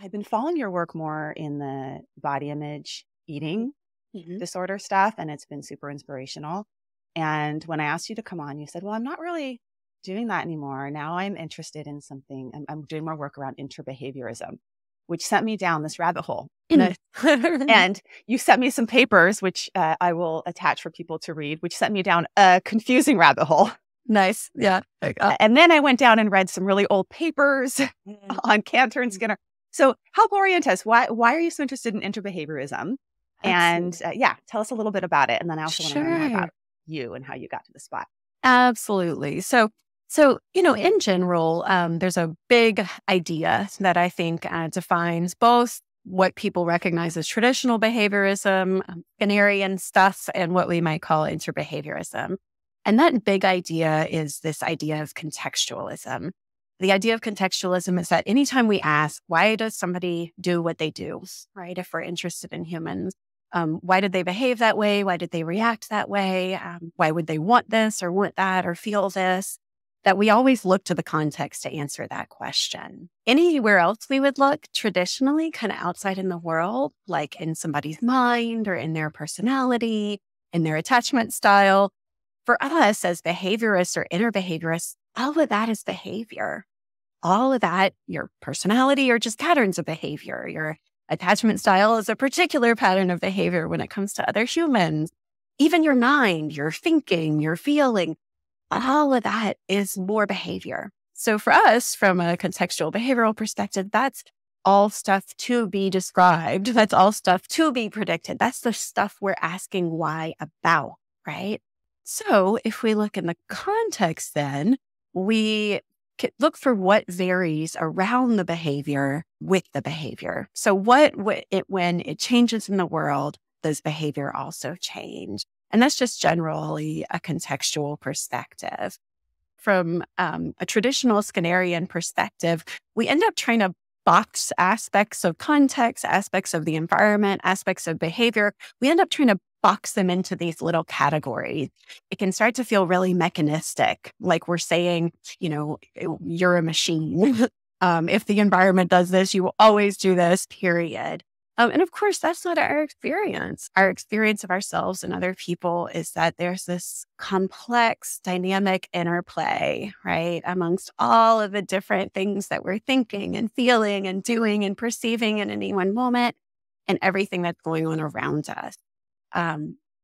I've been following your work more in the body image eating Mhm. disorder stuff, and it's been super inspirational. And when I asked you to come on, you said, well, I'm not really doing that anymore. Now I'm interested in something. I'm doing more work around interbehaviorism, which sent me down this rabbit hole. Nice. And you sent me some papers, which I will attach for people to read, which sent me down a confusing rabbit hole. Nice. Yeah. And then I went down and read some really old papers on Cantor and Skinner. So help orient us. Why are you so interested in interbehaviorism? And tell us a little bit about it. And then I also want to learn more about you and how you got to the spot. Absolutely. So, in general, there's a big idea that I think defines both what people recognize as traditional behaviorism, Skinnerian stuff, and what we might call interbehaviorism. And that big idea is this idea of contextualism. The idea of contextualism is that anytime we ask, why does somebody do what they do, right? If we're interested in humans, why did they behave that way? Why did they react that way? Why would they want this or want that or feel this? That we always look to the context to answer that question. Anywhere else we would look traditionally, kind of outside in the world, like in somebody's mind or in their personality, in their attachment style. For us as behaviorists or interbehaviorists, all of that is behavior. All of that, your personality are just patterns of behavior. Your attachment style is a particular pattern of behavior when it comes to other humans. Even your mind, your thinking, your feeling, all of that is more behavior. So for us, from a contextual behavioral perspective, that's all stuff to be described. That's all stuff to be predicted. That's the stuff we're asking why about, right? So if we look in the context, then we look for what varies around the behavior with the behavior. So when it changes in the world, does behavior also change? And that's just generally a contextual perspective. From a traditional Skinnerian perspective, we end up trying to box aspects of context, aspects of the environment, aspects of behavior. We end up trying to box them into these little categories. It can start to feel really mechanistic, like we're saying, you're a machine. If the environment does this, you will always do this, period. And of course, that's not our experience. Our experience of ourselves and other people is that there's this complex, dynamic interplay, right, amongst all of the different things that we're thinking and feeling and doing and perceiving in any one moment and everything that's going on around us.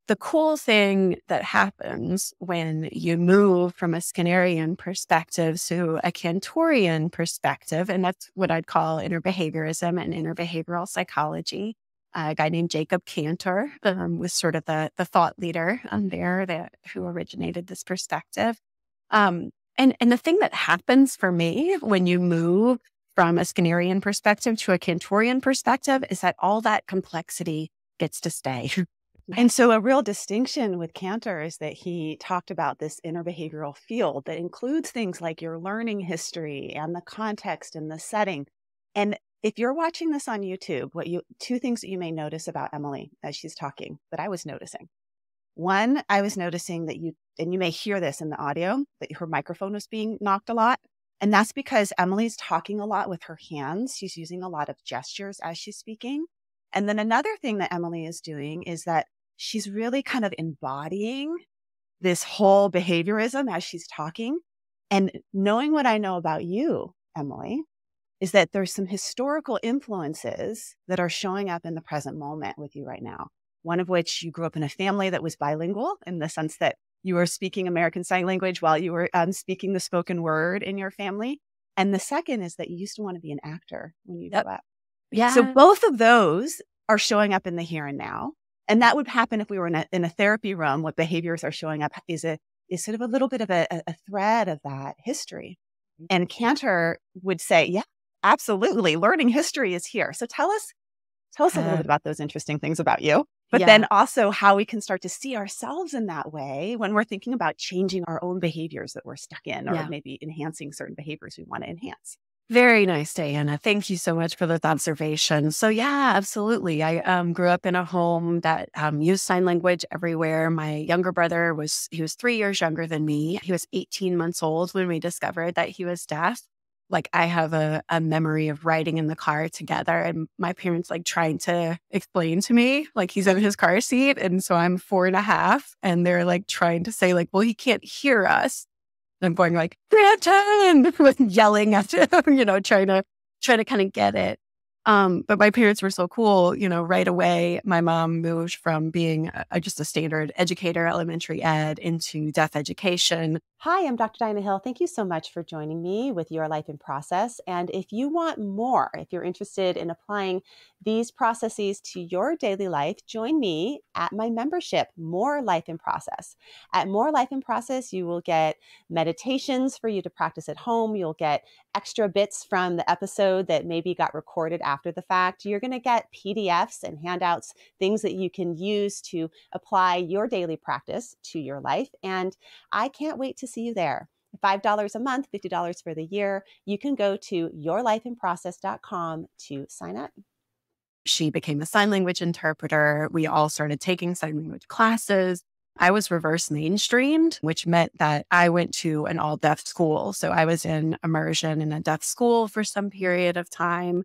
The cool thing that happens when you move from a Skinnerian perspective to a Cantorian perspective, and that's what I'd call interbehaviorism and interbehavioral psychology. A guy named Jacob Cantor was sort of the thought leader there who originated this perspective. And the thing that happens for me when you move from a Skinnerian perspective to a Cantorian perspective is that all that complexity gets to stay. And so a real distinction with Cantor is that he talked about this interbehavioral field that includes things like your learning history and the context and the setting. And if you're watching this on YouTube, two things that you may notice about Emily as she's talking that I was noticing. One, I was noticing that you may hear this in the audio, that her microphone was being knocked a lot. And that's because Emily's talking a lot with her hands. She's using a lot of gestures as she's speaking. And then another thing that Emily is doing is that she's really kind of embodying this whole behaviorism as she's talking. And knowing what I know about you, Emily, is that there's some historical influences that are showing up in the present moment with you right now. One of which, you grew up in a family that was bilingual in the sense that you were speaking American Sign Language while you were speaking the spoken word in your family. And the second is that you used to want to be an actor when you grew up. Yeah. So both of those are showing up in the here and now. And that would happen if we were in a therapy room. What behaviors are showing up is sort of a little bit of a thread of that history. And Cantor would say, yeah, absolutely. Learning history is here. So tell us a little bit about those interesting things about you, but then also how we can start to see ourselves in that way when we're thinking about changing our own behaviors that we're stuck in, or maybe enhancing certain behaviors we want to enhance. Very nice, Diana. Thank you so much for those observations. So yeah, absolutely. I grew up in a home that used sign language everywhere. My younger brother he was 3 years younger than me. He was 18 months old when we discovered that he was deaf. like I have a memory of riding in the car together and my parents like trying to explain to me, like he's in his car seat. And so I'm 4.5 and they're like trying to say like, well, he can't hear us. And I'm going like, Brandon, yelling at him, trying to kind of get it. But my parents were so cool, right away, my mom moved from being just a standard educator, elementary ed, into deaf education. Hi, I'm Dr. Dinah Hill. Thank you so much for joining me with Your Life in Process. And if you want more, if you're interested in applying these processes to your daily life, join me at my membership, More Life in Process. At More Life in Process, you will get meditations for you to practice at home. You'll get extra bits from the episode that maybe got recorded after the fact. You're going to get PDFs and handouts, things that you can use to apply your daily practice to your life. And I can't wait to see you there. $5 a month, $50 for the year. You can go to yourlifeinprocess.com to sign up. She became a sign language interpreter. We all started taking sign language classes. I was reverse mainstreamed, which meant that I went to an all deaf school. So I was in immersion in a deaf school for some period of time.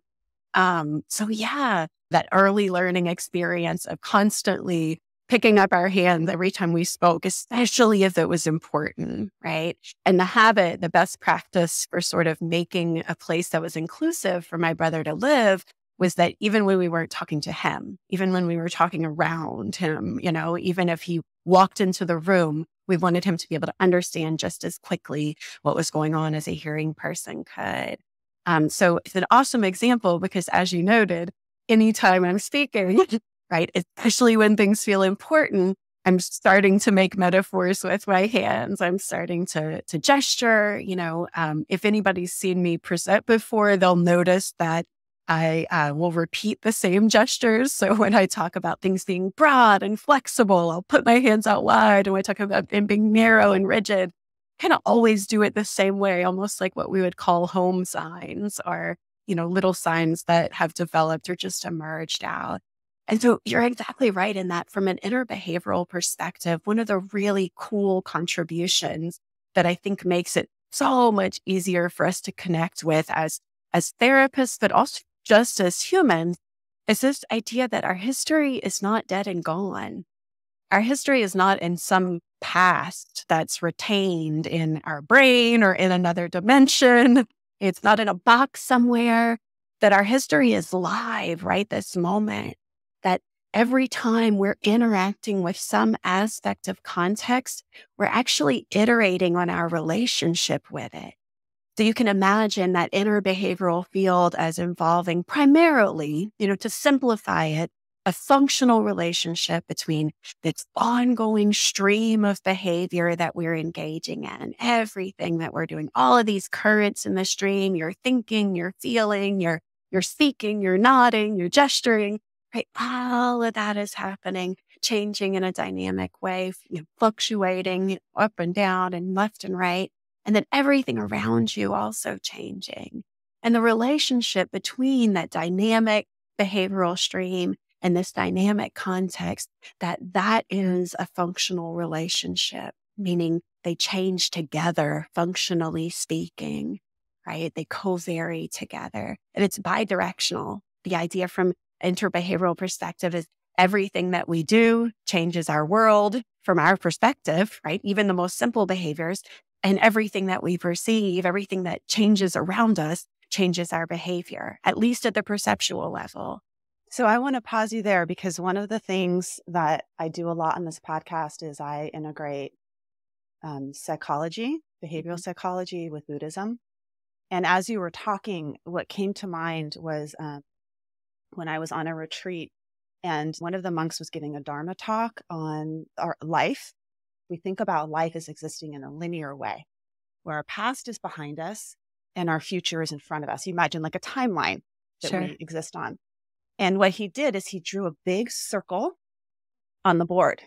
So yeah, that early learning experience of constantly picking up our hands every time we spoke, especially if it was important, right? And the best practice for sort of making a place that was inclusive for my brother to live was that even when we weren't talking to him, even when we were talking around him, even if he walked into the room, we wanted him to be able to understand just as quickly what was going on as a hearing person could. So it's an awesome example because, as you noted, anytime I'm speaking, right, especially when things feel important, I'm starting to make metaphors with my hands. I'm starting to gesture. If anybody's seen me present before, they'll notice that I will repeat the same gestures. So when I talk about things being broad and flexible, I'll put my hands out wide. And when I talk about them being narrow and rigid, kind of always do it the same way, almost like what we would call home signs or, little signs that have developed or just emerged out. And so you're exactly right in that from an interbehavioral perspective, one of the really cool contributions that I think makes it so much easier for us to connect with as therapists, but also just as humans, is this idea that our history is not dead and gone. Our history is not in some past that's retained in our brain or in another dimension. It's not in a box somewhere. That our history is live right this moment. That every time we're interacting with some aspect of context, we're actually iterating on our relationship with it. So you can imagine that interbehavioral field as involving primarily, to simplify it, a functional relationship between this ongoing stream of behavior that we're engaging in, everything that we're doing, all of these currents in the stream, you're thinking, you're feeling, you're speaking, you're nodding, you're gesturing, right? All of that is happening, changing in a dynamic way, fluctuating up and down and left and right. And then everything around you also changing. And the relationship between that dynamic behavioral stream and this dynamic context, that is a functional relationship, meaning they change together, functionally speaking, right? They co-vary together. And it's bidirectional. The idea from interbehavioral perspective is everything that we do changes our world from our perspective, right? Even the most simple behaviors. And everything that we perceive, everything that changes around us, changes our behavior, at least at the perceptual level. So I want to pause you there because one of the things that I do a lot on this podcast is I integrate psychology, behavioral psychology with Buddhism. And as you were talking, what came to mind was when I was on a retreat and one of the monks was giving a Dharma talk on our life. We think about life as existing in a linear way, where our past is behind us and our future is in front of us. You imagine like a timeline that we exist on. And what he did is he drew a big circle on the board.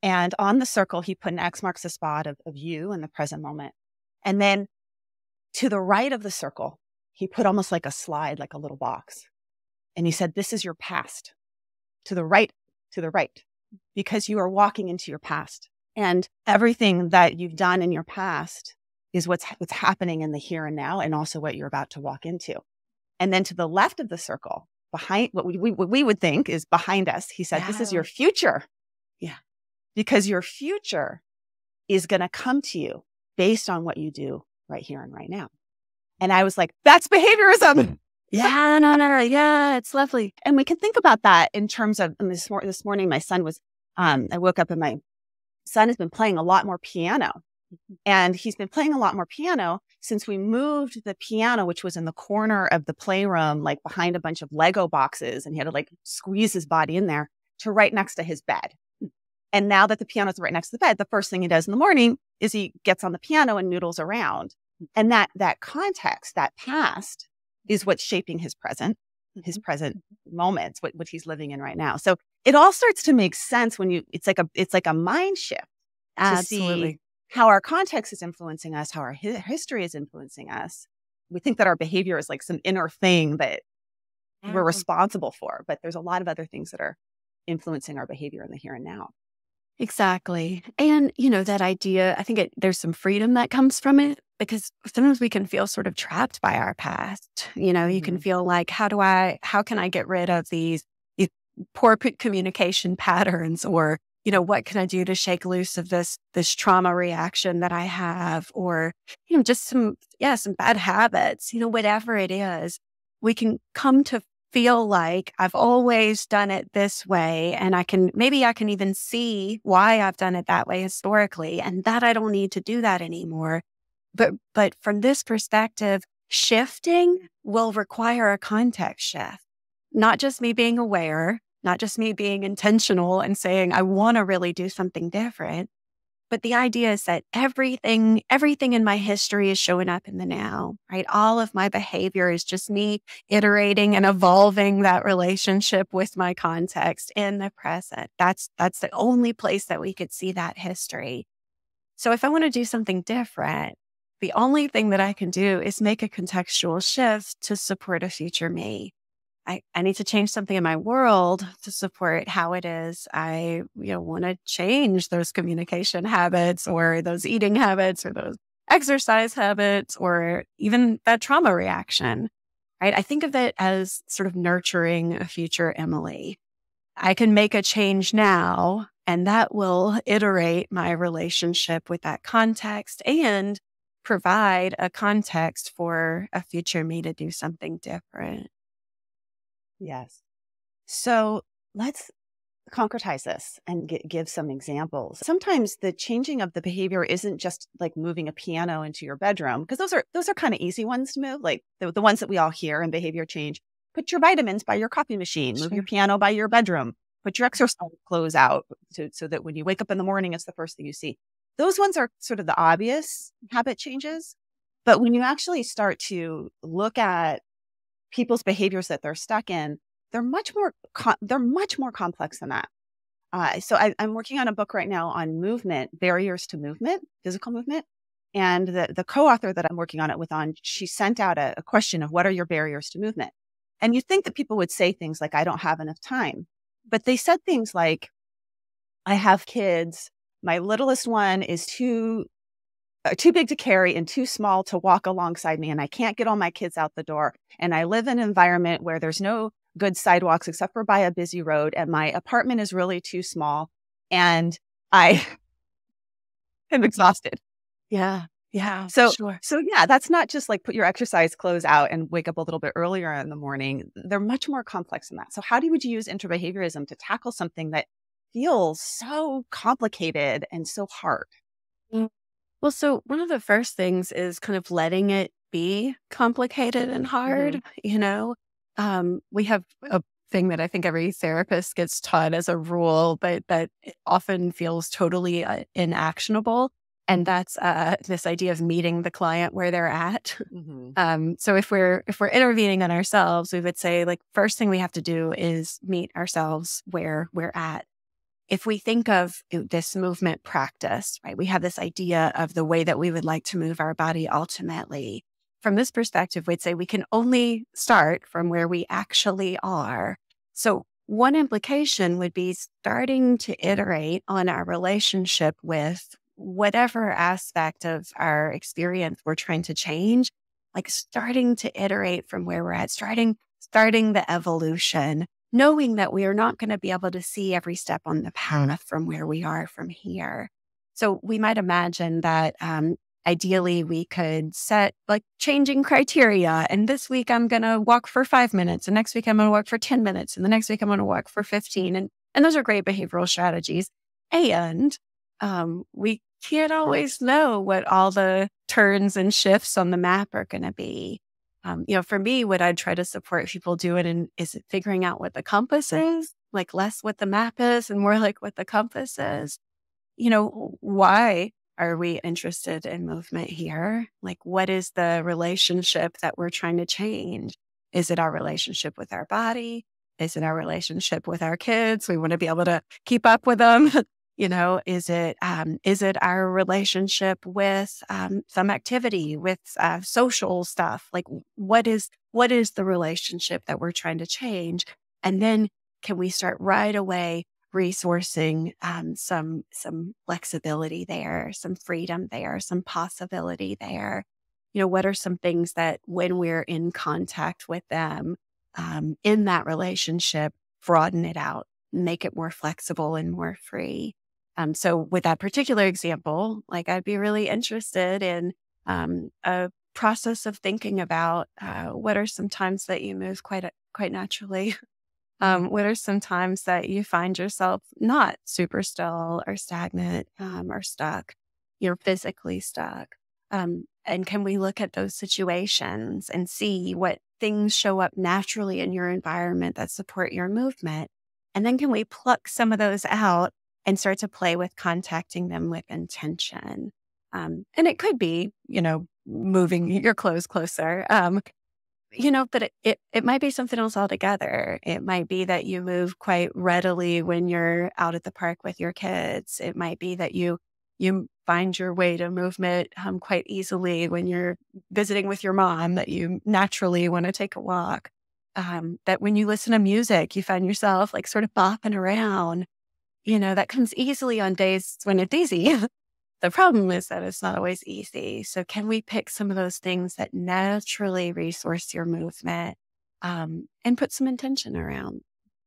And on the circle, he put an X marks the spot of you in the present moment. And then to the right of the circle, he put almost like a slide, like a little box. And he said, this is your past. To the right, because you are walking into your past. And everything that you've done in your past is what's happening in the here and now, and also what you're about to walk into. And then to the left of the circle, behind what we would think is behind us, he said, this is your future. Yeah. Because your future is going to come to you based on what you do right here and right now. And I was like, that's behaviorism. Yeah, no. Yeah, it's lovely. And we can think about that in terms of this morning, my son was, I woke up and my son has been playing a lot more piano. And he's been playing a lot more piano since we moved the piano, which was in the corner of the playroom, like behind a bunch of Lego boxes. And he had to like squeeze his body in there to right next to his bed. And now that the piano is right next to the bed, the first thing he does in the morning is he gets on the piano and noodles around. And that context, that past, is what's shaping his present moments, what he's living in right now. So it all starts to make sense when it's like a mind shift to see how our context is influencing us, how our history is influencing us. We think that our behavior is like some inner thing that we're responsible for, but there's a lot of other things that are influencing our behavior in the here and now. Exactly. And, that idea, I think there's some freedom that comes from it, because sometimes we can feel sort of trapped by our past. You can feel like, how can I get rid of these poor communication patterns, or, what can I do to shake loose of this trauma reaction that I have, or, just some bad habits, whatever it is, we can come to feel like I've always done it this way. And maybe I can even see why I've done it that way historically, and that I don't need to do that anymore. But from this perspective, shifting will require a context shift, not just me being aware, not just me being intentional and saying, I want to really do something different. But the idea is that everything in my history is showing up in the now, right? All of my behavior is just me iterating and evolving that relationship with my context in the present. That's the only place that we could see that history. So if I want to do something different, the only thing that I can do is make a contextual shift to support a future me. I need to change something in my world to support how it is I want to change those communication habits, or those eating habits, or those exercise habits, or even that trauma reaction, right? I think of it as sort of nurturing a future Emily. I can make a change now, and that will iterate my relationship with that context and provide a context for a future me to do something different. Yes. So let's concretize this and give some examples. Sometimes the changing of the behavior isn't just like moving a piano into your bedroom, because those are kind of easy ones to move, like the ones that we all hear in behavior change. Put your vitamins by your coffee machine, move your piano by your bedroom, put your exercise clothes out so that when you wake up in the morning, it's the first thing you see. Those ones are sort of the obvious habit changes. But when you actually start to look at people's behaviors that they're stuck in, they're much more complex than that. So I'm working on a book right now on movement, barriers to movement, physical movement. And the co-author that I'm working on it with, she sent out a question of what are your barriers to movement? And you'd think that people would say things like, I don't have enough time. But they said things like, I have kids. My littlest one is too big to carry and too small to walk alongside me. And I can't get all my kids out the door. And I live in an environment where there's no good sidewalks except for by a busy road. And my apartment is really too small. And I am exhausted. Yeah. Yeah. So sure. So yeah, that's not just like put your exercise clothes out and wake up a little bit earlier in the morning. They're much more complex than that. So how would you use interbehaviorism to tackle something that feels so complicated and so hard? Well, so one of the first things is kind of letting it be complicated and hard. We have a thing that I think every therapist gets taught as a rule, but that it often feels totally inactionable. And that's this idea of meeting the client where they're at. So if we're intervening on ourselves, we would say, like, first thing we have to do is meet ourselves where we're at. If we think of this movement practice, right, we have this idea of the way that we would like to move our body ultimately. From this perspective, we'd say we can only start from where we actually are. So one implication would be starting to iterate on our relationship with whatever aspect of our experience we're trying to change, like starting to iterate from where we're at, starting the evolution, knowing that we are not going to be able to see every step on the path from where we are from here. So we might imagine that ideally we could set like changing criteria. And this week I'm going to walk for 5 minutes. And next week I'm going to walk for 10 minutes. And the next week I'm going to walk for 15. And those are great behavioral strategies. And we can't always know what all the turns and shifts on the map are going to be. For me, what I'd try to support people doing is figuring out what the compass is, like less what the map is and more like what the compass is. Why are we interested in movement here? Like, what is the relationship that we're trying to change? Is it our relationship with our body? Is it our relationship with our kids? We want to be able to keep up with them. Is it our relationship with some activity, with social stuff? Like, what is the relationship that we're trying to change? And then can we start right away resourcing some flexibility there, some freedom there, some possibility there? What are some things that when we're in contact with them in that relationship, broaden it out, make it more flexible and more free? So with that particular example, like I'd be really interested in a process of thinking about what are some times that you move quite naturally. What are some times that you find yourself not super still or stagnant or stuck, physically stuck? And can we look at those situations and see what things show up naturally in your environment that support your movement? And then can we pluck some of those out and start to play with contacting them with intention? And it could be, moving your clothes closer. But it might be something else altogether. It might be that you move quite readily when you're out at the park with your kids. It might be that you find your way to movement quite easily when you're visiting with your mom, that you naturally want to take a walk. That when you listen to music, you find yourself like sort of bopping around. That comes easily on days when it's easy. The problem is that it's not always easy. So can we pick some of those things that naturally resource your movement and put some intention around?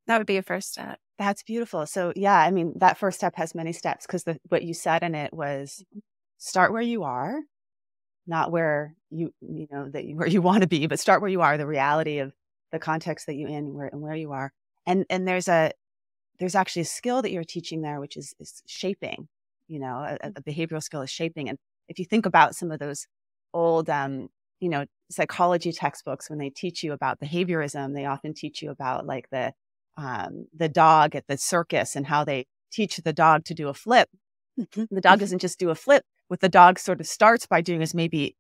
That would be a first step. That's beautiful. So yeah, I mean, that first step has many steps because what you said in it was start where you are, not where where you want to be, but start where you are, the reality of the context that you're in and where you are. And there's actually a skill that you're teaching there, which is shaping. A behavioral skill is shaping. And if you think about some of those old, psychology textbooks, when they teach you about behaviorism, they often teach you about like the dog at the circus and how they teach the dog to do a flip. The dog doesn't just do a flip. What the dog sort of starts by doing is maybe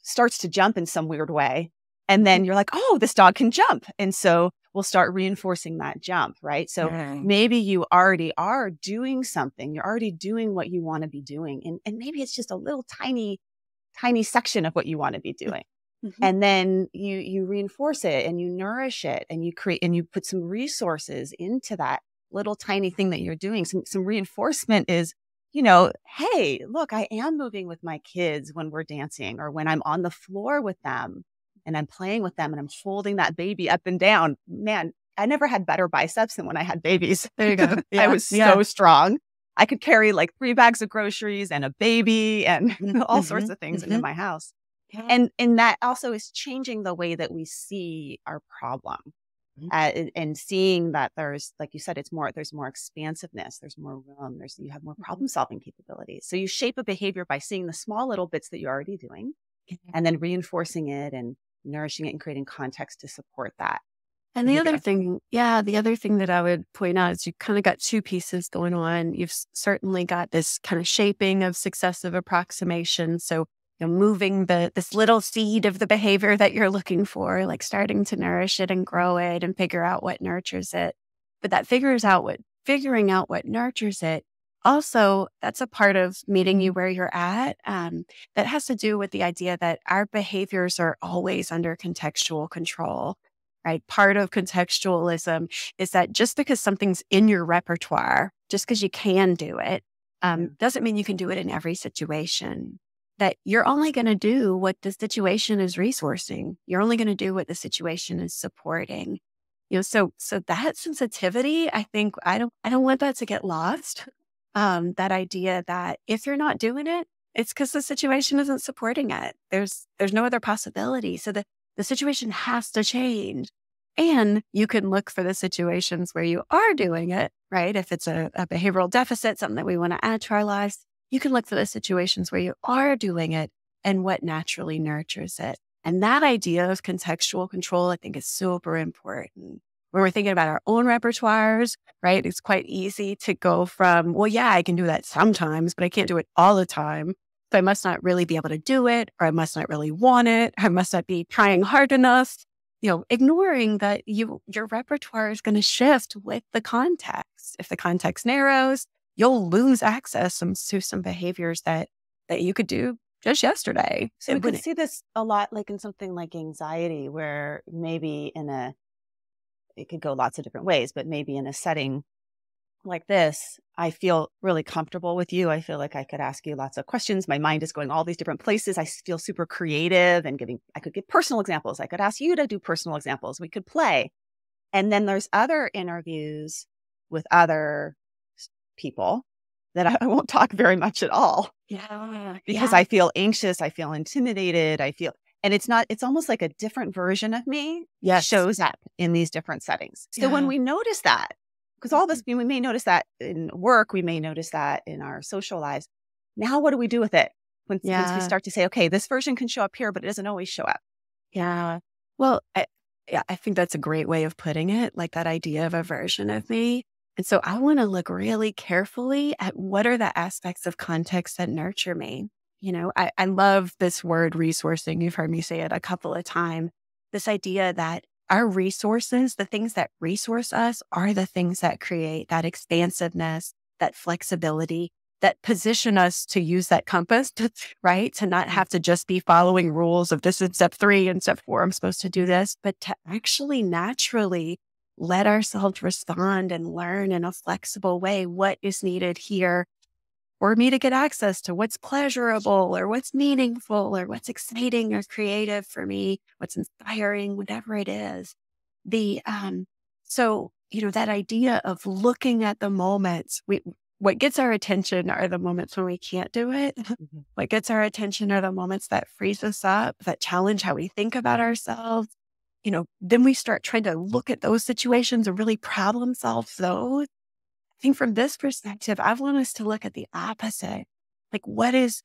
starts to jump in some weird way. And then you're like, oh, this dog can jump. And so we'll start reinforcing that jump, right? So maybe you already are doing something. You're already doing what you want to be doing. And maybe it's just a little tiny section of what you want to be doing. And then you reinforce it and you nourish it and you create and you put some resources into that little tiny thing that you're doing. Some reinforcement is, hey, look, I am moving with my kids when we're dancing or when I'm on the floor with them. And I'm playing with them and I'm holding that baby up and down. Man, I never had better biceps than when I had babies. There you go. Yeah, I was so strong. I could carry like 3 bags of groceries and a baby and all sorts of things into my house. Yeah. And that also is changing the way that we see our problem and seeing that there's, like you said, there's more expansiveness, there's more room, you have more problem solving capabilities. So you shape a behavior by seeing the small little bits that you're already doing and then reinforcing it and nourishing it and creating context to support that. And the other thing that I would point out is you kind of got 2 pieces going on. You've certainly got this kind of shaping of successive approximation. So, moving this little seed of the behavior that you're looking for, like starting to nourish it and grow it and figure out what nurtures it. But that figuring out what nurtures it, also, that's a part of meeting you where you're at. That has to do with the idea that our behaviors are always under contextual control, right? Part of contextualism is that just because something's in your repertoire, just because you can do it, Doesn't mean you can do it in every situation. That you're only going to do what the situation is resourcing. You're only going to do what the situation is supporting. So that sensitivity, I think I don't want that to get lost. That idea that if you're not doing it, it's because the situation isn't supporting it. There's no other possibility. So the situation has to change. And you can look for the situations where you are doing it, right? If it's a behavioral deficit, something that we want to add to our lives, you can look for the situations where you are doing it and what naturally nurtures it. And that idea of contextual control, I think, is super important. When we're thinking about our own repertoires, right? It's quite easy to go from, well, yeah, I can do that sometimes, but I can't do it all the time. So I must not really be able to do it, or I must not really want it. I must not be trying hard enough. Ignoring that your repertoire is going to shift with the context. If the context narrows, you'll lose access to some behaviors that you could do just yesterday. So we could see this a lot like in something like anxiety, where maybe it could go lots of different ways, but maybe in a setting like this, I feel really comfortable with you. I feel like I could ask you lots of questions. My mind is going all these different places. I feel super creative and I could give personal examples. I could ask you to do personal examples. We could play. And then there's other interviews with other people that I won't talk very much at all. Yeah. Because I feel anxious. I feel intimidated. And it's almost like a different version of me shows up in these different settings. So when we notice that, because all this, we may notice that in work, we may notice that in our social lives. Now, what do we do with it? Once we start to say, okay, this version can show up here, but it doesn't always show up. Yeah. Well, I think that's a great way of putting it, like that idea of a version of me. And so I want to look really carefully at what are the aspects of context that nurture me. I love this word resourcing. You've heard me say it a couple of times. This idea that our resources, the things that resource us, are the things that create that expansiveness, that flexibility, that position us to use that compass, right? To not have to just be following rules of this is step 3 and step 4, I'm supposed to do this, but to actually naturally let ourselves respond and learn in a flexible way what is needed here for me to get access to what's pleasurable or what's meaningful or what's exciting or creative for me, what's inspiring, whatever it is. So that idea of looking at the moments, what gets our attention are the moments when we can't do it. Mm-hmm. What gets our attention are the moments that freeze us up, that challenge how we think about ourselves. Then we start trying to look at those situations and really problem solve those. I think from this perspective, I want us to look at the opposite. Like, what is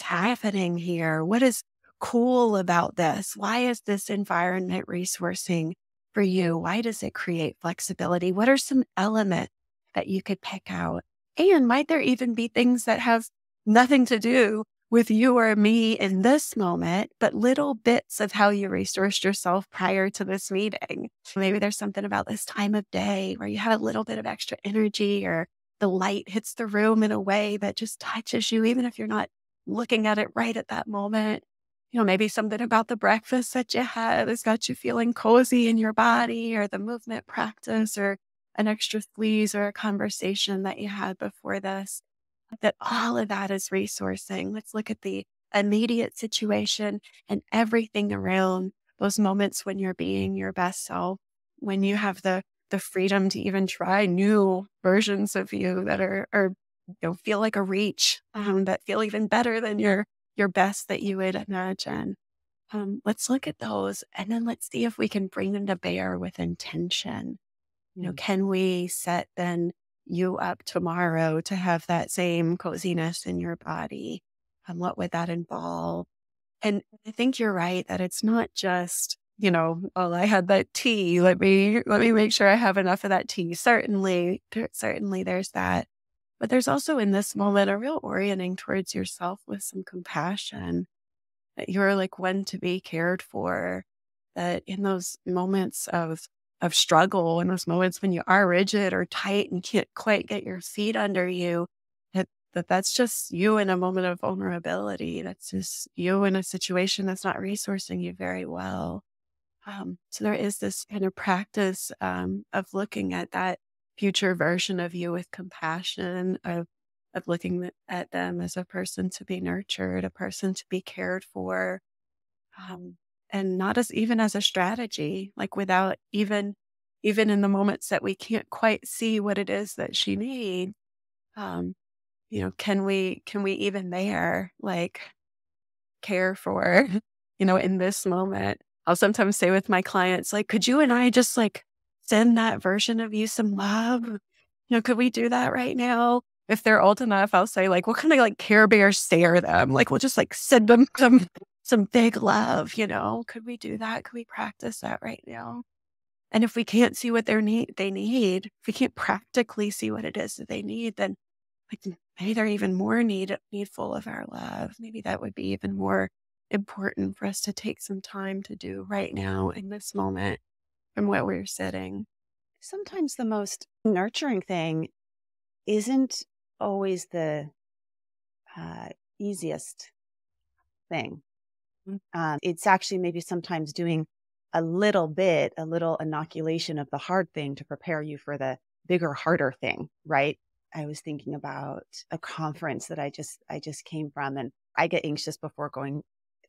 happening here? What is cool about this? Why is this environment resourcing for you? Why does it create flexibility? What are some elements that you could pick out? And might there even be things that have nothing to do with you or me in this moment, but little bits of how you resourced yourself prior to this meeting? Maybe there's something about this time of day where you have a little bit of extra energy, or the light hits the room in a way that just touches you, even if you're not looking at it right at that moment. Maybe something about the breakfast that you had has got you feeling cozy in your body, or the movement practice, or an extra squeeze, or a conversation that you had before this. That all of that is resourcing. Let's look at the immediate situation and everything around those moments when you're being your best self, when you have the freedom to even try new versions of you that are feel like a reach, that feel even better than your best that you would imagine. Let's look at those, and then let's see if we can bring them to bear with intention. Can we set then you up tomorrow to have that same coziness in your body? What would that involve? And I think you're right that it's not just, oh, I had that tea. Let me make sure I have enough of that tea. Certainly there's that. But there's also in this moment a real orienting towards yourself with some compassion, that you're like one to be cared for, that in those moments of struggle, in those moments when you are rigid or tight and can't quite get your feet under you, that's just you in a moment of vulnerability. That's just you in a situation that's not resourcing you very well. So there is this kind of practice of looking at that future version of you with compassion, of of looking at them as a person to be nurtured, a person to be cared for, um, and not as even as a strategy, like without even in the moments that we can't quite see what it is that she needs. Um, can we even there like care for, in this moment? I'll sometimes say with my clients, like, could you and I just like send that version of you some love? Could we do that right now? If they're old enough, I'll say, like, what kind of like Care Bear stare them? Like, we'll just like send them some big love, Could we do that? Could we practice that right now? And if we can't see what they need, if we can't practically see what it is that they need, then like maybe they're even more needful of our love. Maybe that would be even more important for us to take some time to do right now in this moment from what we're sitting. Sometimes the most nurturing thing isn't always the easiest thing. It's actually maybe sometimes doing a little inoculation of the hard thing to prepare you for the bigger, harder thing, right? I was thinking about a conference that I just came from, and I get anxious before going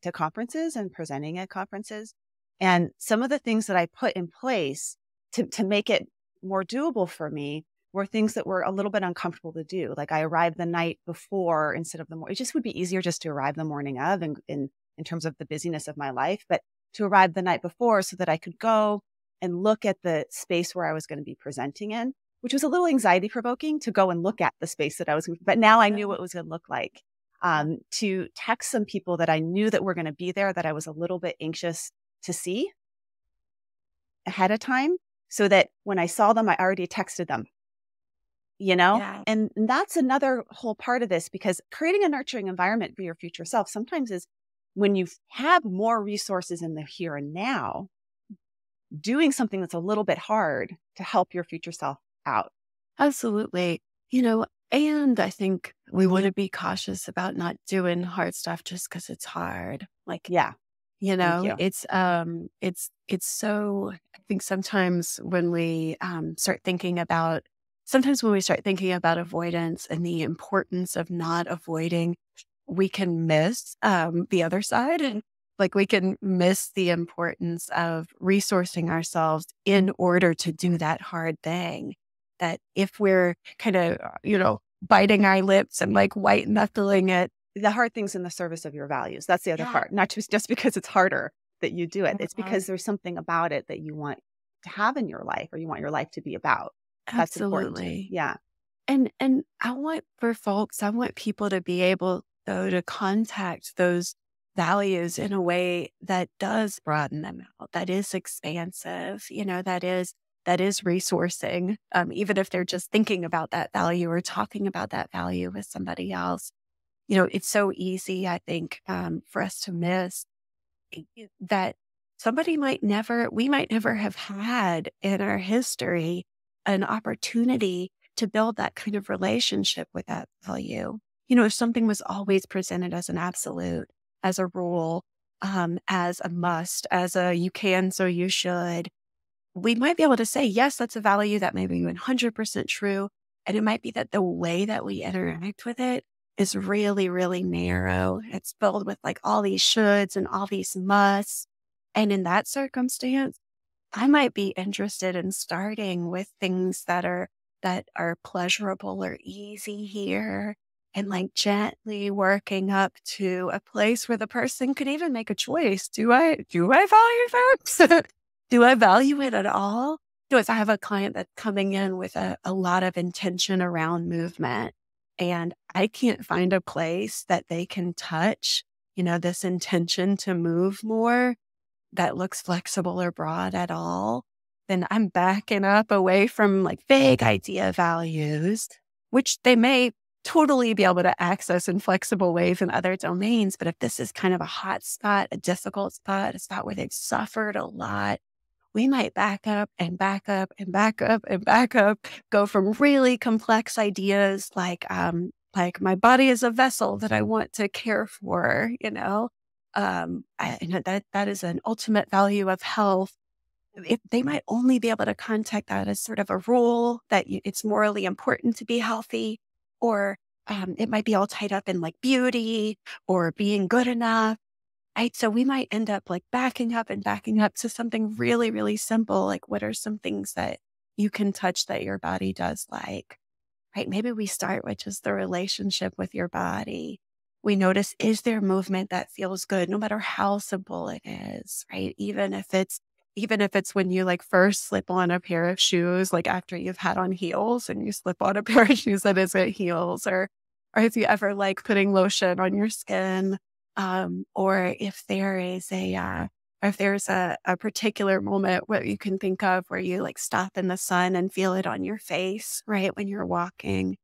to conferences and presenting at conferences. And some of the things that I put in place to make it more doable for me were things that were a little bit uncomfortable to do. Like I arrived the night before instead of the morning. It just would be easier just to arrive the morning of, and in terms of the busyness of my life, but to arrive the night before so that I could go and look at the space where I was going to be presenting in, which was a little anxiety provoking to go and look at the space that I was, but now I knew what it was going to look like. To text some people that I knew that were going to be there that I was a little bit anxious to see ahead of time so that when I saw them, I already texted them, Yeah. And that's another whole part of this, because creating a nurturing environment for your future self sometimes is when you have more resources in the here and now, doing something that's a little bit hard to help your future self out. Absolutely. And I think we want to be cautious about not doing hard stuff just because it's hard. Like, Yeah. Thank you. it's so, I think sometimes when we start thinking about, avoidance and the importance of not avoiding, we can miss the other side. And like we can miss the importance of resourcing ourselves in order to do that hard thing. That if we're kind of, biting our lips and like white knuckling it. The hard thing's in the service of your values. That's the other Yeah. part. Not just because it's harder that you do it. It's Uh-huh. because there's something about it that you want to have in your life, or you want your life to be about. That's important too. Absolutely. Yeah. And I want people to be able, though, to contact those values in a way that does broaden them out, that is expansive, that is resourcing, even if they're just thinking about that value or talking about that value with somebody else. It's so easy, I think, for us to miss that we might never have had in our history an opportunity to build that kind of relationship with that value. If something was always presented as an absolute, as a rule, as a must, as a you can, so you should, we might be able to say, yes, that's a value that may be 100% true. And it might be that the way that we interact with it is really, really narrow. It's filled with like all these shoulds and all these musts. And in that circumstance, I might be interested in starting with things that are pleasurable or easy here, and like gently working up to a place where the person could even make a choice. Do I value that? Do I value it at all? If I have a client that's coming in with a lot of intention around movement, and I can't find a place that they can touch, this intention to move more that looks flexible or broad at all, then I'm backing up away from like vague idea values, which they may totally be able to access in flexible ways in other domains. But if this is kind of a hot spot, a difficult spot, a spot where they've suffered a lot, we might back up and back up and back up and back up, go from really complex ideas like my body is a vessel that I want to care for, that is an ultimate value of health. If they might only be able to contact that as sort of a rule that it's morally important to be healthy, or it might be all tied up in like beauty or being good enough. Right. So we might end up like backing up to something really, really simple. Like, what are some things that you can touch that your body does like? Right. Maybe we start with just the relationship with your body. We notice, is there movement that feels good, no matter how simple it is, right? Even if it's when you like first slip on a pair of shoes, like after you've had on heels and you slip on a pair of shoes that isn't heels, or if you ever like putting lotion on your skin, or if there is or if there's a particular moment what you can think of where you like stop in the sun and feel it on your face, right? When you're walking,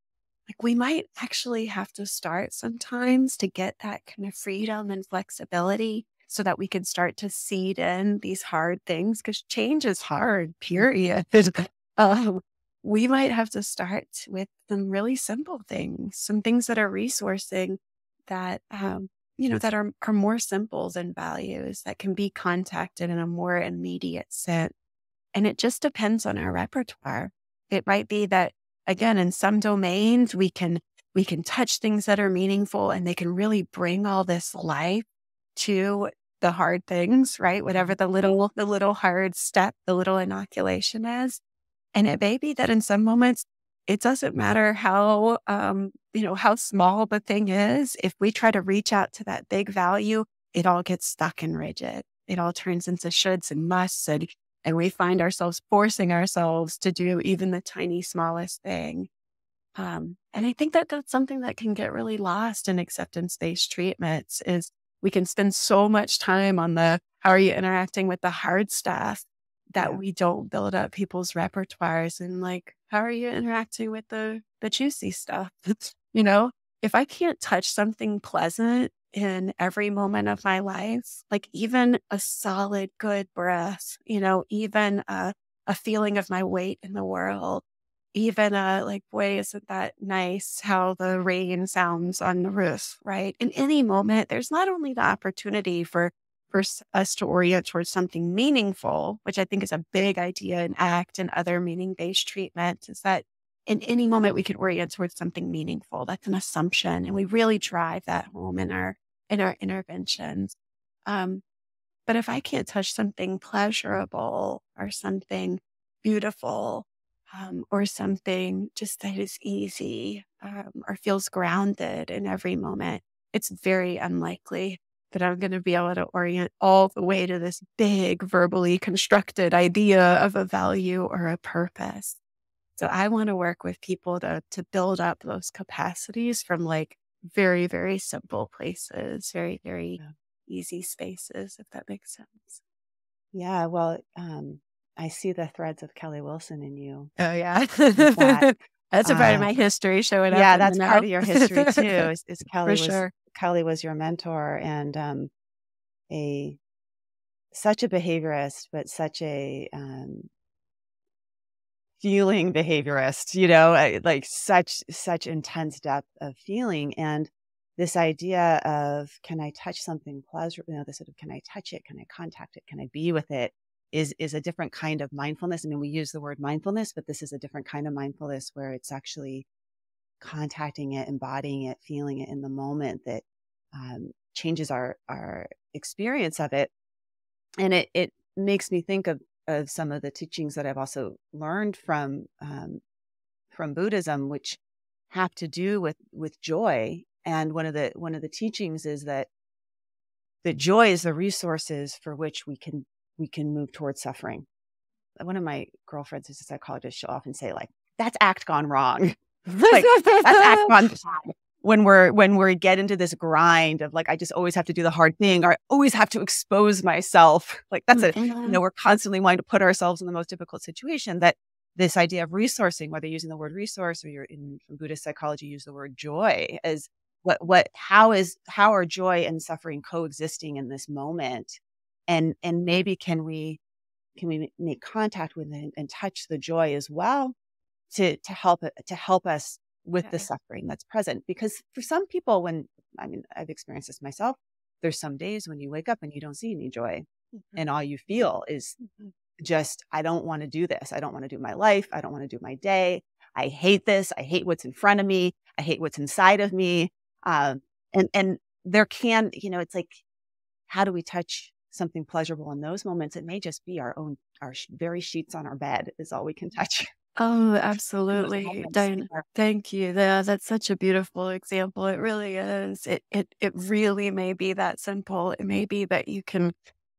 like we might actually have to start sometimes to get that kind of freedom and flexibility so that we can start to seed in these hard things because change is hard, period. um, we might have to start with some really simple things, some things that are resourcing that, that are more simple than values that can be contacted in a more immediate sense. And it just depends on our repertoire. It might be that, again, in some domains, we can touch things that are meaningful and they can really bring all this life to the hard things, right? Whatever the little hard step, the little inoculation is. And it may be that in some moments, it doesn't matter how, how small the thing is. If we try to reach out to that big value, it all gets stuck and rigid. It all turns into shoulds and musts, and we find ourselves forcing ourselves to do even the tiny, smallest thing. And I think that that's something that can get really lost in acceptance-based treatments is we can spend so much time on the, how are you interacting with the hard stuff that we don't build up people's repertoires and like, how are you interacting with the juicy stuff? If I can't touch something pleasant in every moment of my life, like even a solid, good breath, even a feeling of my weight in the world, even like, boy, isn't that nice how the rain sounds on the roof, right? In any moment, there's not only the opportunity for us to orient towards something meaningful, which I think is a big idea in ACT and other meaning-based treatments, is that in any moment we can orient towards something meaningful. That's an assumption. And we really drive that home in our interventions. But if I can't touch something pleasurable or something beautiful, or something just that is easy, or feels grounded in every moment, it's very unlikely that I'm going to be able to orient all the way to this big verbally constructed idea of a value or a purpose. So I want to work with people to build up those capacities from like very, very simple places, very, very easy spaces, if that makes sense. Yeah, well, I see the threads of Kelly Wilson in you. Oh, yeah. That's a part of my history showing up. Yeah, that's part of your history too, is Kelly For sure. Kelly was your mentor and such a behaviorist, but such a feeling behaviorist, like such intense depth of feeling. And this idea of, can I touch something pleasurable? This sort of, can I touch it? Can I contact it? Can I be with it? Is a different kind of mindfulness. I mean, we use the word mindfulness, but this is a different kind of mindfulness where it's actually contacting it, embodying it, feeling it in the moment that changes our experience of it. And it makes me think of some of the teachings that I've also learned from Buddhism, which have to do with joy. And one of the teachings is that joy is the resources for which we can move towards suffering. One of my girlfriends who's a psychologist, she'll often say, like, that's ACT gone wrong. Like, that's ACT gone bad. When we get into this grind of like, I just always have to do the hard thing, or I always have to expose myself. Like that's we're constantly wanting to put ourselves in the most difficult situation. That this idea of resourcing, whether using the word resource or from Buddhist psychology, use the word joy, as how are joy and suffering coexisting in this moment? And maybe can we make contact with it and touch the joy as well to help us with the suffering that's present. Because for some people, I've experienced this myself, there's some days when you wake up and you don't see any joy, and all you feel is just, I don't want to do this. I don't want to do my life. I don't want to do my day. I hate this. I hate what's in front of me. I hate what's inside of me. And there can, it's like, how do we touch something pleasurable in those moments? It may just be our very sheets on our bed is all we can touch Oh, in those absolutely. moments. Diane, thank you. That's such a beautiful example. It really is. It really may be that simple. It may be that you can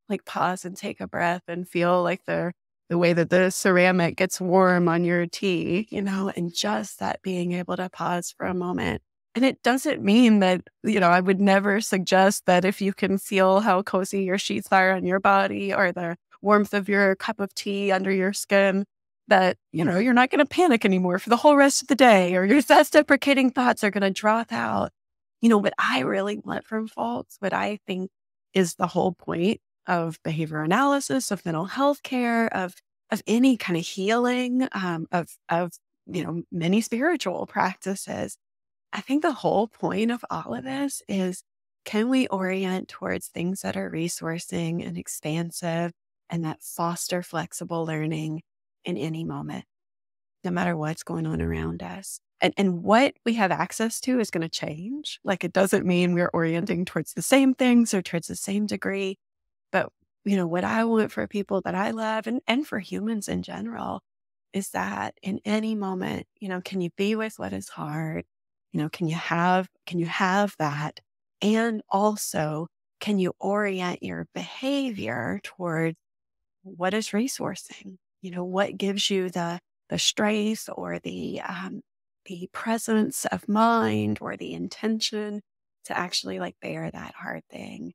like pause and take a breath and feel like the way that the ceramic gets warm on your tea, and just that being able to pause for a moment. And it doesn't mean that, I would never suggest that if you can feel how cozy your sheets are on your body or the warmth of your cup of tea under your skin, that, you're not going to panic anymore for the whole rest of the day, or your self-deprecating thoughts are going to drop out. What I really want from folks, what I think is the whole point of behavior analysis, of mental health care, of any kind of healing, of many spiritual practices. I think the whole point of all of this is, can we orient towards things that are resourcing and expansive and that foster flexible learning in any moment, no matter what's going on around us? And what we have access to is going to change. Like, it doesn't mean we're orienting towards the same things or towards the same degree. But, what I want for people that I love and for humans in general is that in any moment, can you be with what is hard? Can you have that? And also, can you orient your behavior toward what is resourcing? What gives you the strength or the presence of mind or the intention to actually like bear that hard thing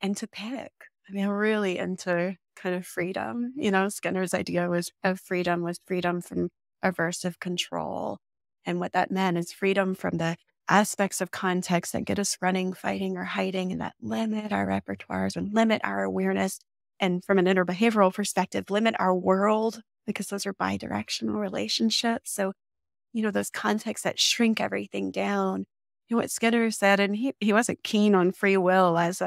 and to pick. I mean, I'm really into kind of freedom. Skinner's idea of freedom was freedom from aversive control. And what that meant is freedom from the aspects of context that get us running, fighting, or hiding, and that limit our repertoires and limit our awareness. And from an interbehavioral perspective, limit our world, because those are bidirectional relationships. So, those contexts that shrink everything down. What Skinner said, and he wasn't keen on free will as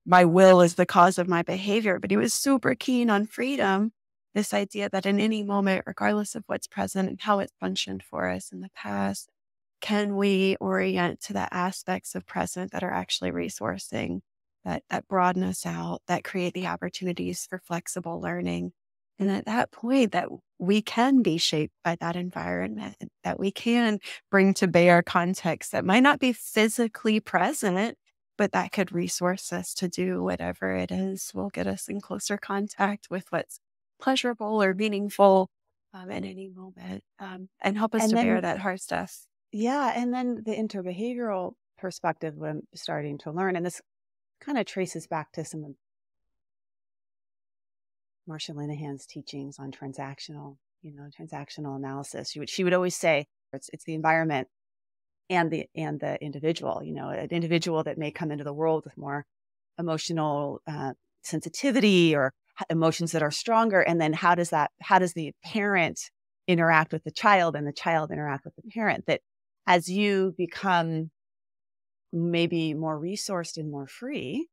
my will is the cause of my behavior, but he was super keen on freedom. This idea that in any moment, regardless of what's present and how it's functioned for us in the past, can we orient to the aspects of present that are actually resourcing, that broaden us out, that create the opportunities for flexible learning. And at that point, that we can be shaped by that environment, that we can bring to bear context that might not be physically present, but that could resource us to do whatever it is will get us in closer contact with what's pleasurable or meaningful at any moment, and help us And to bear then, that hard stuff. yeah, and then the interbehavioral perspective when starting to learn, and this kind of traces back to some of Marsha Linehan's teachings on transactional analysis. She would always say it's the environment and the individual. An individual that may come into the world with more emotional sensitivity or emotions that are stronger, and then how does the parent interact with the child and the child interact with the parent? That as you become maybe more resourced and more free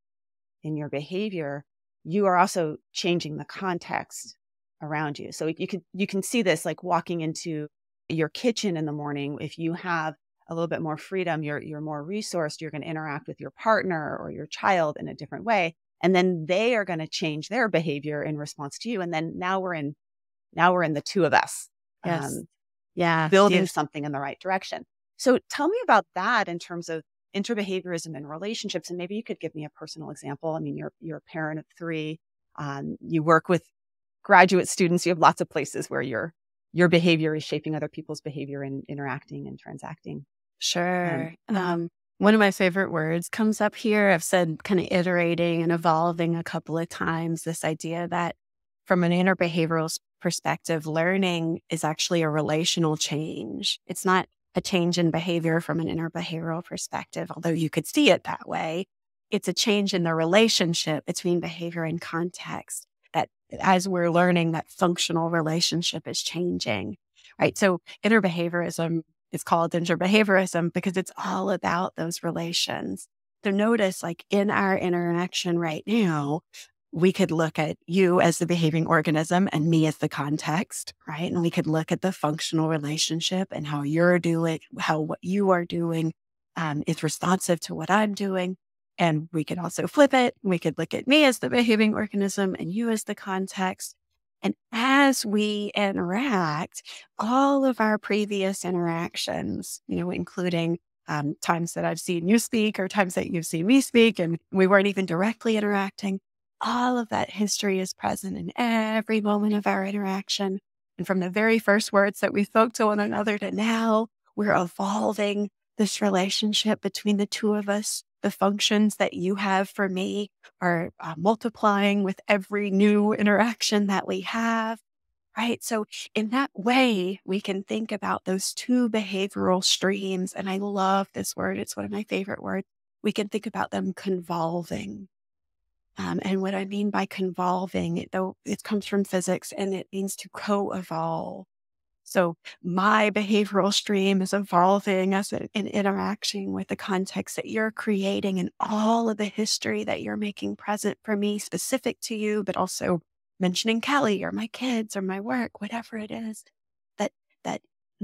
in your behavior, you are also changing the context around you. So you can see this like walking into your kitchen in the morning. If you have a little bit more freedom, you're more resourced, you're going to interact with your partner or your child in a different way. And then they are going to change their behavior in response to you. And then now we're in the two of us, Yes. Yeah. building Yes. something in the right direction. So tell me about that in terms of interbehaviorism and relationships. And maybe you could give me a personal example. I mean, you're a parent of 3. You work with graduate students. You have lots of places where your behavior is shaping other people's behavior and interacting and transacting. Sure. One of my favorite words comes up here. I've said kind of iterating and evolving a couple of times, this idea that from an interbehavioral perspective, learning is actually a relational change. It's not a change in behavior from an interbehavioral perspective, although you could see it that way. It's a change in the relationship between behavior and context, that as we're learning, that functional relationship is changing, right? So interbehaviorism is called interbehaviorism because it's all about those relations. So notice, like in our interaction right now, we could look at you as the behaving organism and me as the context, right? And we could look at the functional relationship and how you're doing, how what you are doing is responsive to what I'm doing. And we could also flip it. We could look at me as the behaving organism and you as the context. And as we interact, all of our previous interactions, including times that I've seen you speak or times that you've seen me speak, and we weren't even directly interacting, all of that history is present in every moment of our interaction. And from the very first words that we spoke to one another to now, we're evolving this relationship between the two of us. The functions that you have for me are multiplying with every new interaction that we have, right? So in that way, we can think about those two behavioral streams. And I love this word. It's one of my favorite words. We can think about them convolving. And what I mean by convolving, it comes from physics and it means to co-evolve. So my behavioral stream is evolving as an interaction with the context that you're creating and all of the history that you're making present for me, specific to you, but also mentioning Kelly or my kids or my work, whatever it is,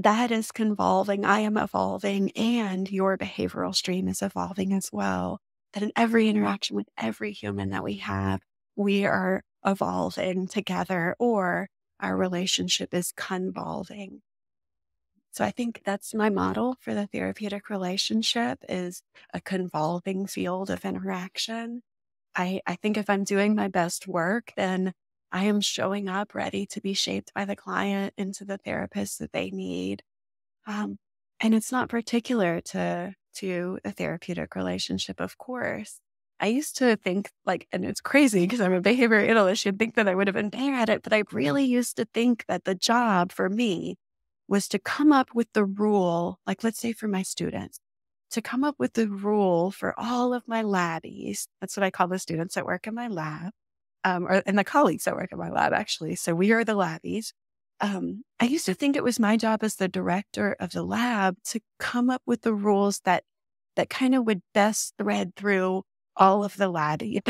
that is convolving. I am evolving and your behavioral stream is evolving as well. That in every interaction with every human that we have, we are evolving together, or our relationship is convolving. So I think that's my model for the therapeutic relationship, is a convolving field of interaction. I think if I'm doing my best work, then I am showing up ready to be shaped by the client into the therapist that they need. And it's not particular to a therapeutic relationship, of course. I used to think and it's crazy because I'm a behavior analyst, you'd think that I would have been better at it, but I really used to think that the job for me was to come up with the rule, let's say for my students, to come up with the rule for all of my labbies. That's what I call the students that work in my lab, and the colleagues that work in my lab, actually. So we are the labbies. I used to think it was my job as the director of the lab to come up with the rules that kind of would best thread through all of the labbies,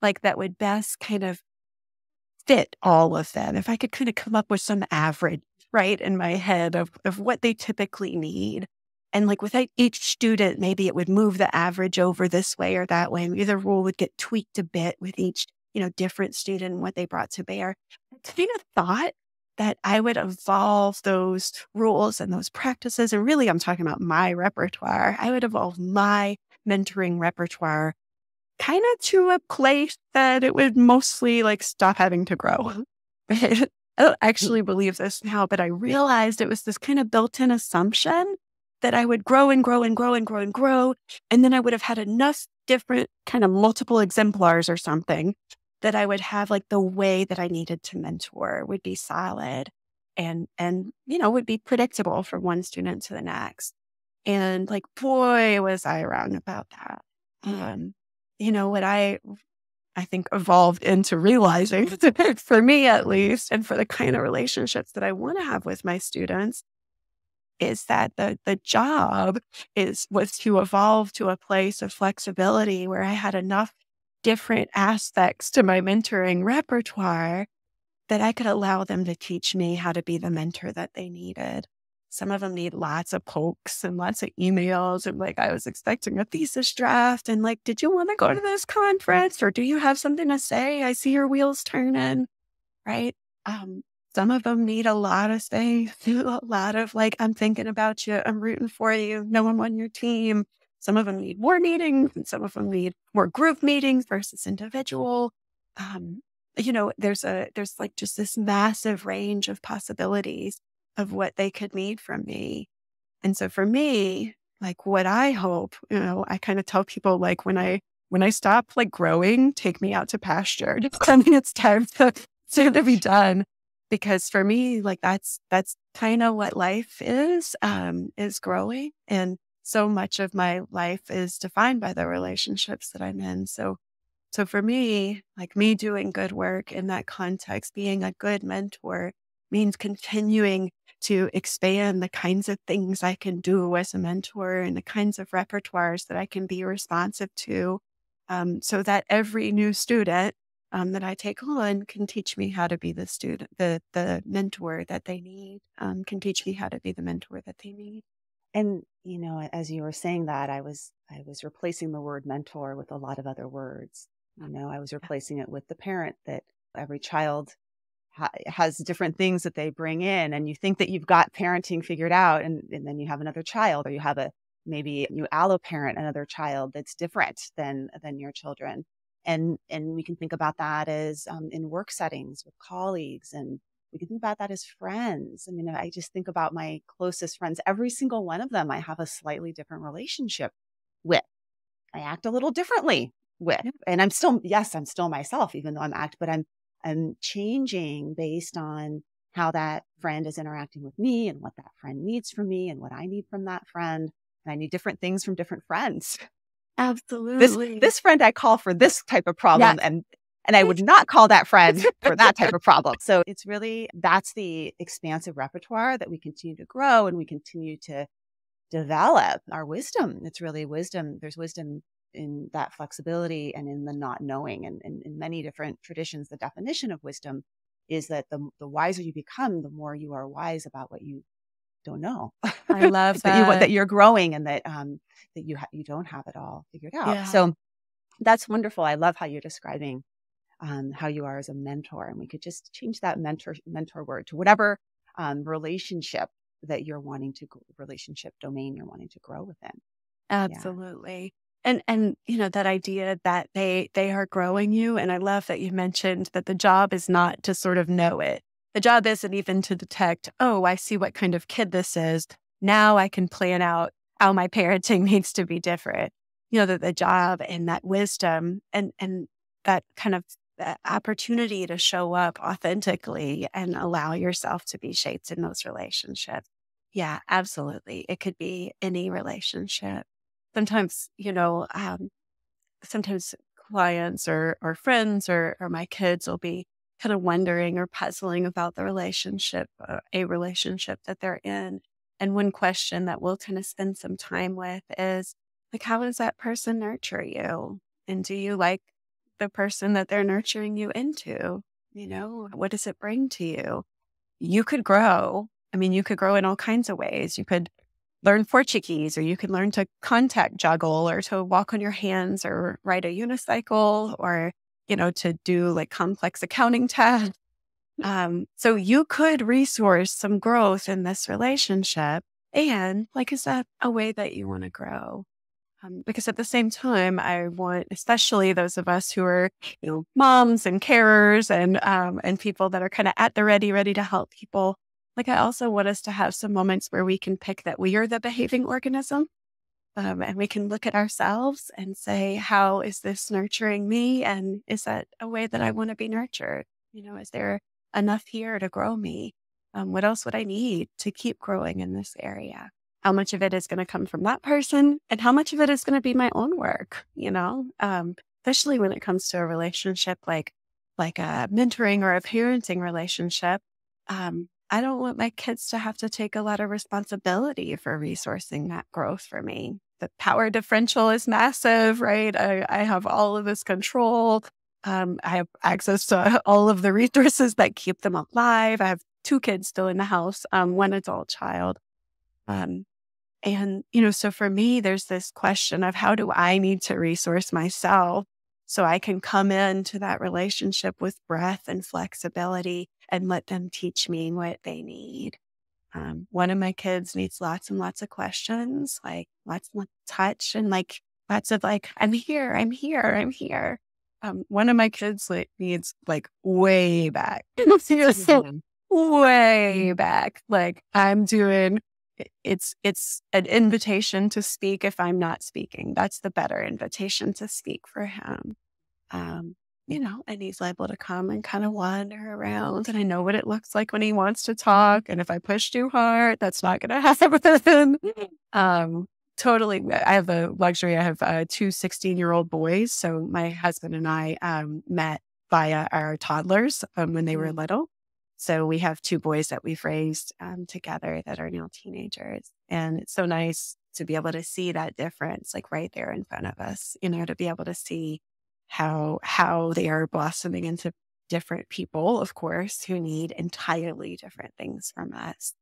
that would best kind of fit all of them. If I could kind of come up with some average, right, in my head of what they typically need. And with each student, maybe it would move the average over this way or that way. Maybe the rule would get tweaked a bit with each, different student and what they brought to bear. I kind of thought that I would evolve those rules and those practices. And really, I'm talking about my repertoire. I would evolve my mentoring repertoire kind of to a place that it would mostly stop having to grow. I don't actually believe this now, but I realized it was this kind of built-in assumption that I would grow and grow and grow and grow and grow. And then I would have had enough different kind of multiple exemplars or something that I would have the way that I needed to mentor would be solid and would be predictable from one student to the next. And boy, was I wrong about that. What I think evolved into realizing, for me at least, and for the kind of relationships that I want to have with my students, is that the job was to evolve to a place of flexibility where I had enough different aspects to my mentoring repertoire that I could allow them to teach me how to be the mentor that they needed. Some of them need lots of pokes and lots of emails. And I was expecting a thesis draft. And did you want to go to this conference? Or do you have something to say? I see your wheels turning, right? Some of them need a lot of space, a lot of I'm thinking about you. I'm rooting for you. No, I'm on your team. Some of them need more meetings and some of them need more group meetings versus individual. There's just this massive range of possibilities of what they could need from me. And so for me, what I hope, I kind of tell people when I stop growing, take me out to pasture. Just tell me it's time to be done. Because for me, that's kind of what life is growing. And so much of my life is defined by the relationships that I'm in. So for me, me doing good work in that context, being a good mentor means continuing to expand the kinds of things I can do as a mentor and the kinds of repertoires that I can be responsive to, so that every new student that I take on can teach me how to be the student, the mentor that they need, can teach me how to be the mentor that they need. And, as you were saying that, I was replacing the word mentor with a lot of other words. I was replacing it with the parent, that every child has different things that they bring in, and you think that you've got parenting figured out, and then you have another child, or you have maybe you allo parent another child that's different than your children. And we can think about that as in work settings with colleagues, and we can think about that as friends. I mean, I just think about my closest friends. Every single one of them I have a slightly different relationship with. I act a little differently with. Yeah. And I'm still myself, even though but I'm changing based on how that friend is interacting with me, and what that friend needs from me, and what I need from that friend. And I need different things from different friends. Absolutely. This friend I call for this type of problem, Yes. and I would not call that friend for that type of problem. So it's really, that's the expansive repertoire that we continue to grow, and we continue to develop our wisdom. It's really wisdom. There's wisdom in that flexibility and in the not knowing. And in many different traditions, the definition of wisdom is that the wiser you become, the more you are wise about what you don't know. I love that that. you're growing, and that you don't have it all figured out. Yeah. So that's wonderful. I love how you're describing how you are as a mentor, and we could just change that mentor word to whatever relationship that you're wanting to relationship domain you're wanting to grow within. Absolutely. And that idea that they are growing you. And I love that you mentioned that the job is not to sort of know it. The job isn't even to detect, oh, I see what kind of kid this is. Now I can plan out how my parenting needs to be different. That the job and that wisdom and that kind of opportunity to show up authentically and allow yourself to be shaped in those relationships. Yeah, absolutely. It could be any relationship. Sometimes, sometimes clients or friends or my kids will be kind of wondering or puzzling about the relationship, a relationship that they're in. And one question that we'll kind of spend some time with is like, how does that person nurture you? And do you like the person that they're nurturing you into? What does it bring to you? You could grow. I mean, you could grow in all kinds of ways. You could learn Portuguese, or you could learn to contact juggle, or to walk on your hands, or ride a unicycle, or, to do like complex accounting tasks. So you could resource some growth in this relationship. And like, is that a way that you want to grow? Because at the same time, I want, especially those of us who are, moms and carers and people that are kind of at the ready to help people. Like, I also want us to have some moments where we can pick that we are the behaving organism, and we can look at ourselves and say, how is this nurturing me? And is that a way that I want to be nurtured? Is there enough here to grow me? What else would I need to keep growing in this area? How much of it is going to come from that person, and how much of it is going to be my own work, especially when it comes to a relationship like a mentoring or a parenting relationship. I don't want my kids to have to take a lot of responsibility for resourcing that growth for me. The power differential is massive, right? I have all of this control. I have access to all of the resources that keep them alive. I have 2 kids still in the house, 1 adult child. So for me, there's this question of, how do I need to resource myself so I can come into that relationship with breadth and flexibility and let them teach me what they need. One of my kids needs lots and lots of questions, like lots of touch, and like lots of like, I'm here, I'm here, I'm here. One of my kids needs like way back, way back. Like, I'm doing, it's an invitation to speak if I'm not speaking. That's the better invitation to speak for him. And he's able to come and kind of wander around, and I know what it looks like when he wants to talk. And if I push too hard, that's not going to happen. Totally. I have the luxury. I have 2 16-year-old boys. So my husband and I met via our toddlers when they were little. So we have 2 boys that we've raised together that are now teenagers. And it's so nice to be able to see that difference, like right there in front of us, to be able to see how they are blossoming into different people, of course, who need entirely different things from us.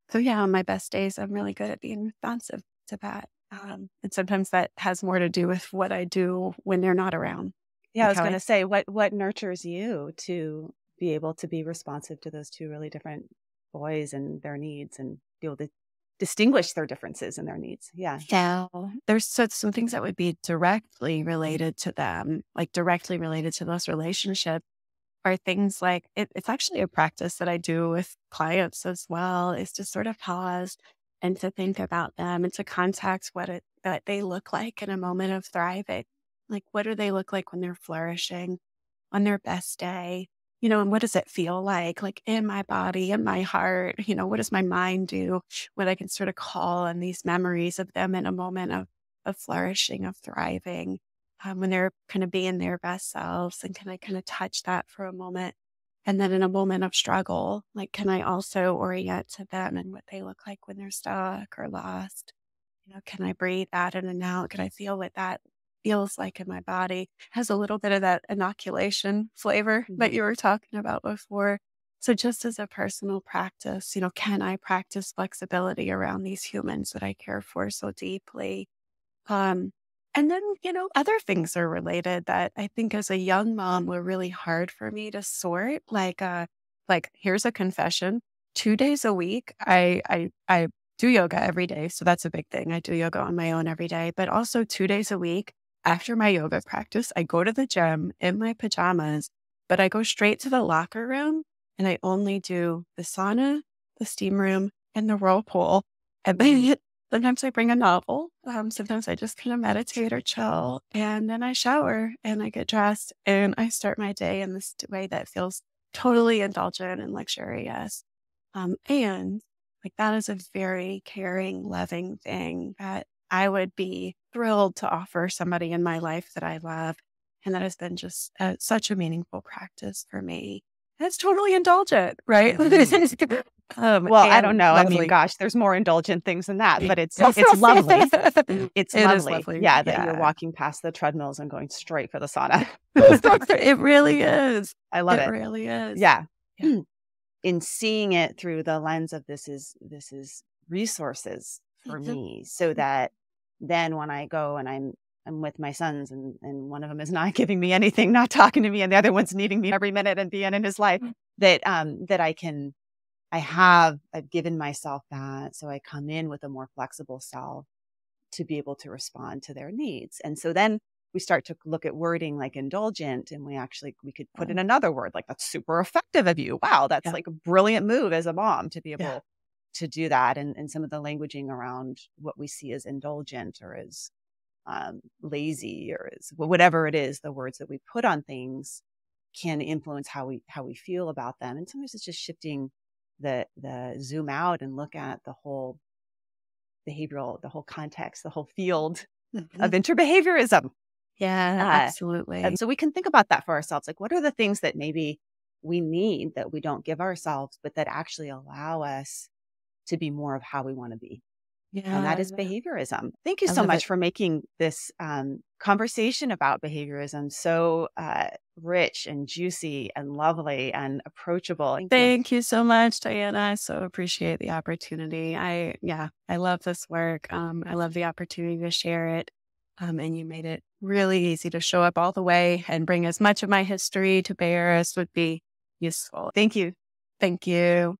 So yeah, on my best days, I'm really good at being responsive to that. And sometimes that has more to do with what I do when they're not around. Yeah, I Like was how going to say, what nurtures you to be able to be responsive to those two really different boys and their needs and be able to distinguish their differences and their needs? Yeah. yeah, there's some things that would be directly related to them, like directly related to those relationships are things like it's actually a practice that I do with clients as well, is to sort of pause and to think about them and to context that they look like in a moment of thriving. Like, what do they look like when they're flourishing on their best day? And what does it feel like in my body, in my heart? What does my mind do when I can sort of call on these memories of them in a moment of flourishing, of thriving? When they're kind of being their best selves, and can I kind of touch that for a moment? And then in a moment of struggle, like, can I also orient to them and what they look like when they're stuck or lost? Can I breathe that in and out? Can I feel what that feels like in my body? Has a little bit of that inoculation flavor that you were talking about before. So just as a personal practice, can I practice flexibility around these humans that I care for so deeply? Um, and then, other things are related that I think as a young mom were really hard for me to sort. Like here's a confession. 2 days a week, I do yoga every day. So that's a big thing. I do yoga on my own every day, but also 2 days a week after my yoga practice, I go to the gym in my pajamas, but I go straight to the locker room and I only do the sauna, the steam room, and the whirlpool. And then sometimes I bring a novel. Sometimes I just kind of meditate or chill. And then I shower and I get dressed and I start my day in this way that feels totally indulgent and luxurious. And like that is a very caring, loving thing that I would be thrilled to offer somebody in my life that I love. And that has been just such a meaningful practice for me. And it's totally indulgent, right? Well, I don't know. Lovely. I mean, gosh, there's more indulgent things than that, but it's lovely. It's It lovely. is lovely. Yeah, that you're walking past the treadmills and going straight for the sauna. It really is. I love It it. really is. Yeah. Yeah. In seeing it through the lens of this is resources for me, so that then when I go and I'm with my sons and one of them is not giving me anything, not talking to me, and the other one's needing me every minute and being in his life, that I've given myself that, so I come in with a more flexible self to be able to respond to their needs. And so then we start to look at wording like indulgent, and we could put in another word like that's super effective of you. Wow, that's like a brilliant move as a mom to be able to do that. And some of the languaging around what we see as indulgent or as lazy or as whatever it is, the words that we put on things can influence how we feel about them. And sometimes it's just shifting the zoom out and look at the whole behavioral, the whole context, the whole field of interbehaviorism. Yeah, absolutely. And so we can think about that for ourselves. Like, what are the things that maybe we need that we don't give ourselves, but that actually allow us to be more of how we want to be? Yeah. And that is behaviorism. Thank you so much for making this conversation about behaviorism so rich and juicy and lovely and approachable. Thank you so much, Diana. I so appreciate the opportunity. I love this work. I love the opportunity to share it. And you made it really easy to show up all the way and bring as much of my history to bear as would be useful. Thank you. Thank you.